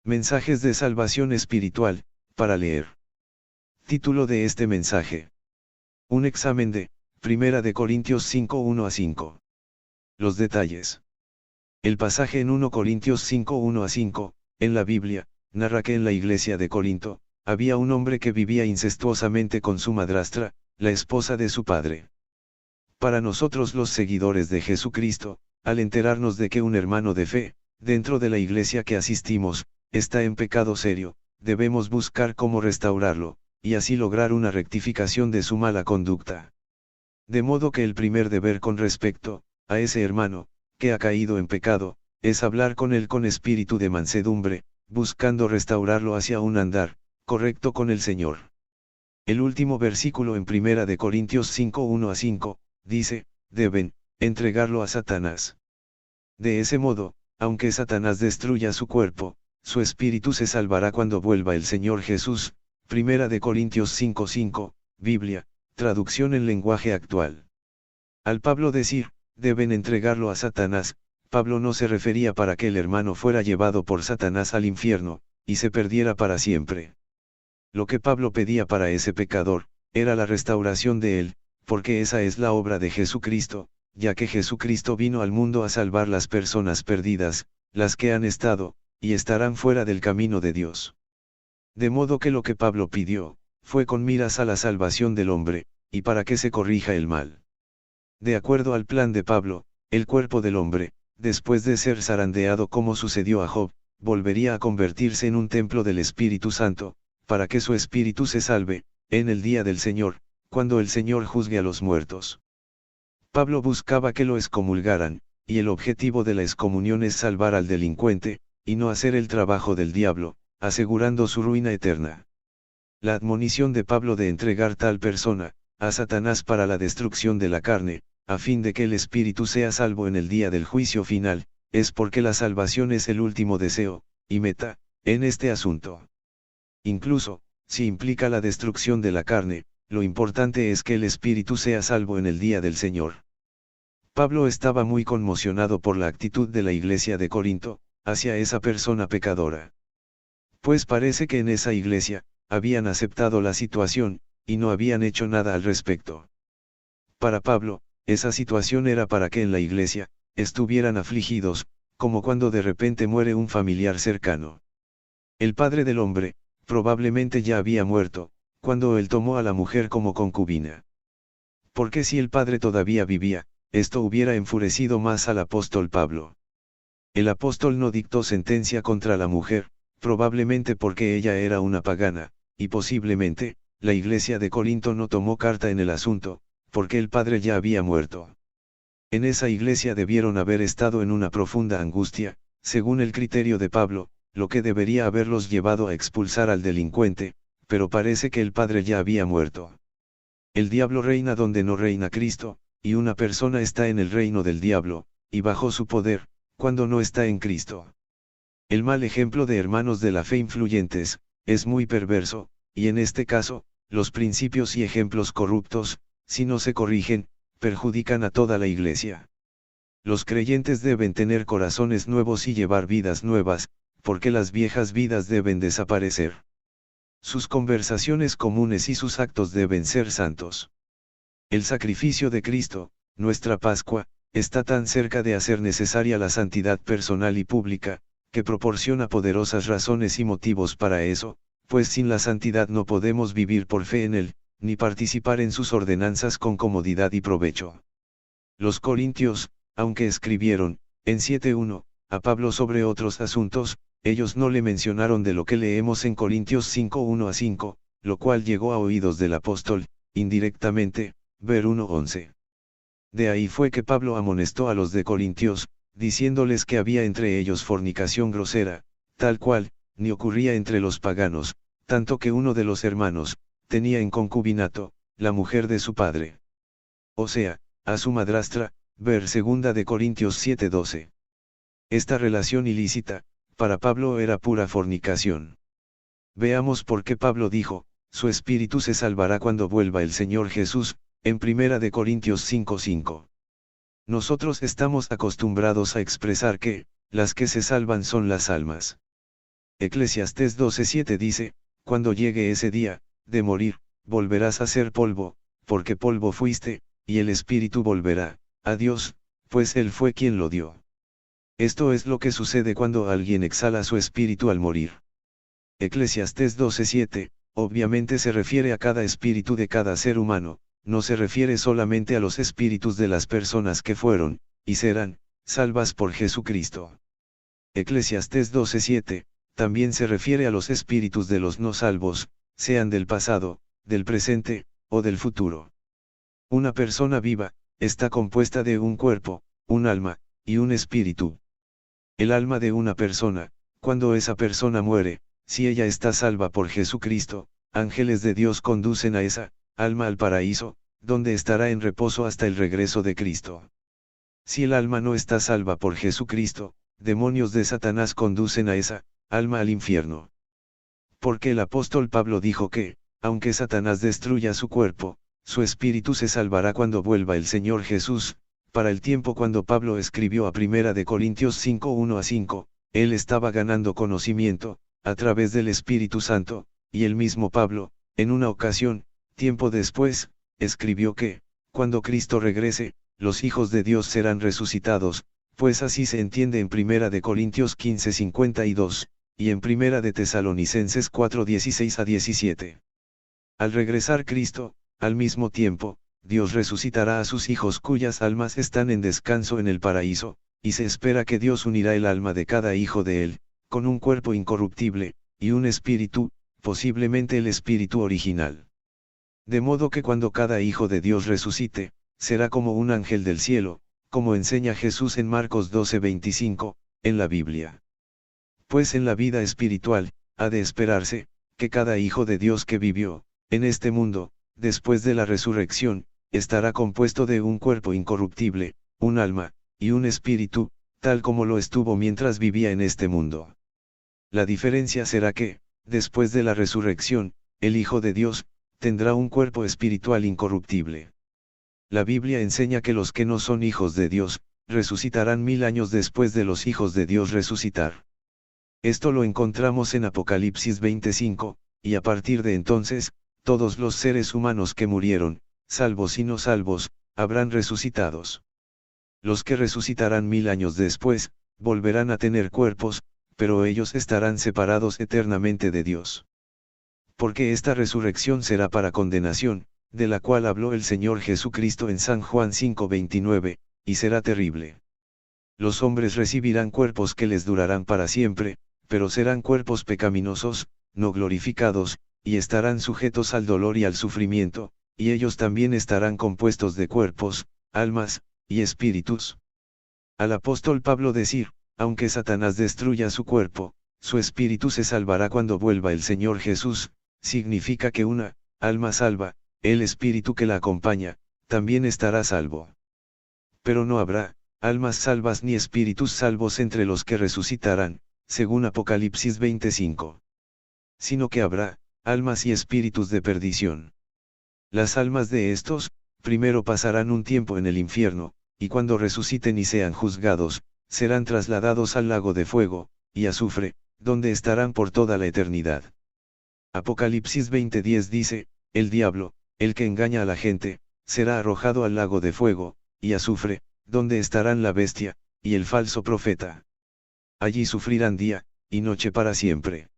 Mensajes de salvación espiritual, para leer. Título de este mensaje. Un examen de, 1 de Corintios 5, 1 a 5. Los detalles. El pasaje en 1 Corintios 5, 1 a 5, en la Biblia, narra que en la iglesia de Corinto, había un hombre que vivía incestuosamente con su madrastra, la esposa de su padre. Para nosotros los seguidores de Jesucristo, al enterarnos de que un hermano de fe, dentro de la iglesia que asistimos, está en pecado serio, debemos buscar cómo restaurarlo, y así lograr una rectificación de su mala conducta. De modo que el primer deber con respecto a ese hermano, que ha caído en pecado, es hablar con él con espíritu de mansedumbre, buscando restaurarlo hacia un andar correcto con el Señor. El último versículo en 1 de Corintios 5, 1 a 5, dice, deben entregarlo a Satanás. De ese modo, aunque Satanás destruya su cuerpo, su espíritu se salvará cuando vuelva el Señor Jesús. 1 de Corintios 5, 5, Biblia, traducción en lenguaje actual. Al Pablo decir, deben entregarlo a Satanás, Pablo no se refería para que el hermano fuera llevado por Satanás al infierno, y se perdiera para siempre. Lo que Pablo pedía para ese pecador, era la restauración de él, porque esa es la obra de Jesucristo, ya que Jesucristo vino al mundo a salvar las personas perdidas, las que han estado, y estarán fuera del camino de Dios. De modo que lo que Pablo pidió, fue con miras a la salvación del hombre, y para que se corrija el mal. De acuerdo al plan de Pablo, el cuerpo del hombre, después de ser zarandeado como sucedió a Job, volvería a convertirse en un templo del Espíritu Santo, para que su espíritu se salve, en el día del Señor, cuando el Señor juzgue a los muertos. Pablo buscaba que lo excomulgaran, y el objetivo de la excomunión es salvar al delincuente, y no hacer el trabajo del diablo, asegurando su ruina eterna. La admonición de Pablo de entregar tal persona a Satanás para la destrucción de la carne, a fin de que el espíritu sea salvo en el día del juicio final, es porque la salvación es el último deseo, y meta, en este asunto. Incluso, si implica la destrucción de la carne, lo importante es que el espíritu sea salvo en el día del Señor. Pablo estaba muy conmocionado por la actitud de la iglesia de Corinto, hacia esa persona pecadora. Pues parece que en esa iglesia, habían aceptado la situación, y no habían hecho nada al respecto. Para Pablo, esa situación era para que en la iglesia, estuvieran afligidos, como cuando de repente muere un familiar cercano. El padre del hombre, probablemente ya había muerto, cuando él tomó a la mujer como concubina. Porque si el padre todavía vivía, esto hubiera enfurecido más al apóstol Pablo. El apóstol no dictó sentencia contra la mujer, probablemente porque ella era una pagana, y posiblemente, la iglesia de Corinto no tomó carta en el asunto, porque el padre ya había muerto. En esa iglesia debieron haber estado en una profunda angustia, según el criterio de Pablo, lo que debería haberlos llevado a expulsar al delincuente, pero parece que el padre ya había muerto. El diablo reina donde no reina Cristo, y una persona está en el reino del diablo, y bajo su poder, cuando no está en Cristo. El mal ejemplo de hermanos de la fe influyentes, es muy perverso, y en este caso, los principios y ejemplos corruptos, si no se corrigen, perjudican a toda la iglesia. Los creyentes deben tener corazones nuevos y llevar vidas nuevas, porque las viejas vidas deben desaparecer. Sus conversaciones comunes y sus actos deben ser santos. El sacrificio de Cristo, nuestra Pascua, está tan cerca de hacer necesaria la santidad personal y pública, que proporciona poderosas razones y motivos para eso, pues sin la santidad no podemos vivir por fe en Él, ni participar en sus ordenanzas con comodidad y provecho. Los corintios, aunque escribieron, en 7:1, a Pablo sobre otros asuntos, ellos no le mencionaron de lo que leemos en Corintios 5:1 a 5, lo cual llegó a oídos del apóstol, indirectamente, ver 1:11. De ahí fue que Pablo amonestó a los de Corintios, diciéndoles que había entre ellos fornicación grosera, tal cual, ni ocurría entre los paganos, tanto que uno de los hermanos, tenía en concubinato, la mujer de su padre. O sea, a su madrastra, ver 2 de Corintios 7:12. Esta relación ilícita, para Pablo era pura fornicación. Veamos por qué Pablo dijo, su espíritu se salvará cuando vuelva el Señor Jesús, en 1 de Corintios 5:5. Nosotros estamos acostumbrados a expresar que, las que se salvan son las almas. Eclesiastés 12:7 dice, cuando llegue ese día, de morir, volverás a ser polvo, porque polvo fuiste, y el espíritu volverá a Dios, pues Él fue quien lo dio. Esto es lo que sucede cuando alguien exhala su espíritu al morir. Eclesiastés 12:7, obviamente se refiere a cada espíritu de cada ser humano, no se refiere solamente a los espíritus de las personas que fueron, y serán, salvas por Jesucristo. Eclesiastés 12:7, también se refiere a los espíritus de los no salvos, sean del pasado, del presente, o del futuro. Una persona viva, está compuesta de un cuerpo, un alma, y un espíritu. El alma de una persona, cuando esa persona muere, si ella está salva por Jesucristo, ángeles de Dios conducen a esa alma al paraíso, donde estará en reposo hasta el regreso de Cristo. Si el alma no está salva por Jesucristo, demonios de Satanás conducen a esa alma al infierno. Porque el apóstol Pablo dijo que, aunque Satanás destruya su cuerpo, su espíritu se salvará cuando vuelva el Señor Jesús. Para el tiempo cuando Pablo escribió a 1 de Corintios 5:1-5, él estaba ganando conocimiento, a través del Espíritu Santo, y el mismo Pablo, en una ocasión, tiempo después, escribió que, cuando Cristo regrese, los hijos de Dios serán resucitados, pues así se entiende en 1 de Corintios 15:52, y en 1 de Tesalonicenses 4:16-17. Al regresar Cristo, al mismo tiempo, Dios resucitará a sus hijos cuyas almas están en descanso en el paraíso, y se espera que Dios unirá el alma de cada hijo de él, con un cuerpo incorruptible, y un espíritu, posiblemente el espíritu original. De modo que cuando cada hijo de Dios resucite, será como un ángel del cielo, como enseña Jesús en Marcos 12:25, en la Biblia. Pues en la vida espiritual, ha de esperarse, que cada hijo de Dios que vivió, en este mundo, después de la resurrección, estará compuesto de un cuerpo incorruptible, un alma, y un espíritu, tal como lo estuvo mientras vivía en este mundo. La diferencia será que, después de la resurrección, el Hijo de Dios, tendrá un cuerpo espiritual incorruptible. La Biblia enseña que los que no son hijos de Dios, resucitarán 1000 años después de los hijos de Dios resucitar. Esto lo encontramos en Apocalipsis 25, y a partir de entonces, todos los seres humanos que murieron, salvos y no salvos, habrán resucitados. Los que resucitarán 1000 años después, volverán a tener cuerpos, pero ellos estarán separados eternamente de Dios. Porque esta resurrección será para condenación, de la cual habló el Señor Jesucristo en San Juan 5:29, y será terrible. Los hombres recibirán cuerpos que les durarán para siempre, pero serán cuerpos pecaminosos, no glorificados, y estarán sujetos al dolor y al sufrimiento, y ellos también estarán compuestos de cuerpos, almas, y espíritus. Al apóstol Pablo decir, aunque Satanás destruya su cuerpo, su espíritu se salvará cuando vuelva el Señor Jesús, significa que una alma salva, el espíritu que la acompaña, también estará salvo. Pero no habrá almas salvas ni espíritus salvos entre los que resucitarán, según Apocalipsis 25. Sino que habrá almas y espíritus de perdición. Las almas de estos, primero pasarán un tiempo en el infierno, y cuando resuciten y sean juzgados, serán trasladados al lago de fuego, y azufre, donde estarán por toda la eternidad. Apocalipsis 20:10 dice, el diablo, el que engaña a la gente, será arrojado al lago de fuego, y azufre, donde estarán la bestia, y el falso profeta. Allí sufrirán día, y noche para siempre.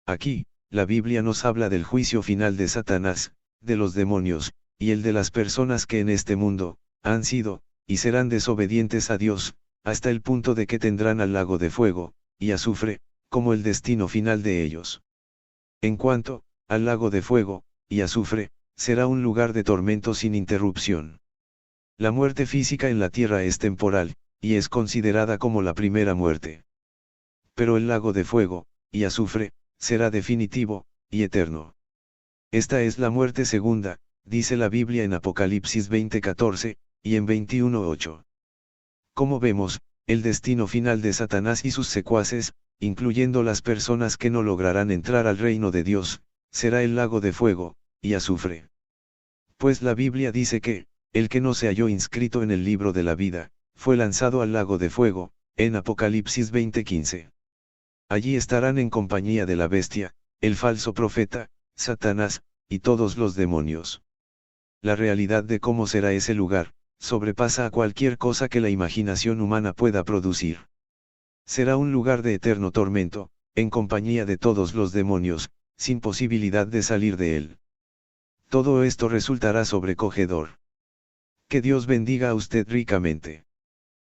Aquí, la Biblia nos habla del juicio final de Satanás, de los demonios, y el de las personas que en este mundo, han sido, y serán desobedientes a Dios, hasta el punto de que tendrán al lago de fuego, y azufre, como el destino final de ellos. En cuanto al lago de fuego, y azufre, será un lugar de tormento sin interrupción. La muerte física en la tierra es temporal, y es considerada como la primera muerte. Pero el lago de fuego, y azufre, será definitivo, y eterno. Esta es la muerte segunda, dice la Biblia en Apocalipsis 20:14, y en 21:8. Como vemos, el destino final de Satanás y sus secuaces, incluyendo las personas que no lograrán entrar al reino de Dios, será el lago de fuego, y azufre. Pues la Biblia dice que, el que no se halló inscrito en el libro de la vida, fue lanzado al lago de fuego, en Apocalipsis 20:15. Allí estarán en compañía de la bestia, el falso profeta, Satanás, y todos los demonios. La realidad de cómo será ese lugar, sobrepasa a cualquier cosa que la imaginación humana pueda producir. Será un lugar de eterno tormento, en compañía de todos los demonios, sin posibilidad de salir de él. Todo esto resultará sobrecogedor. Que Dios bendiga a usted ricamente.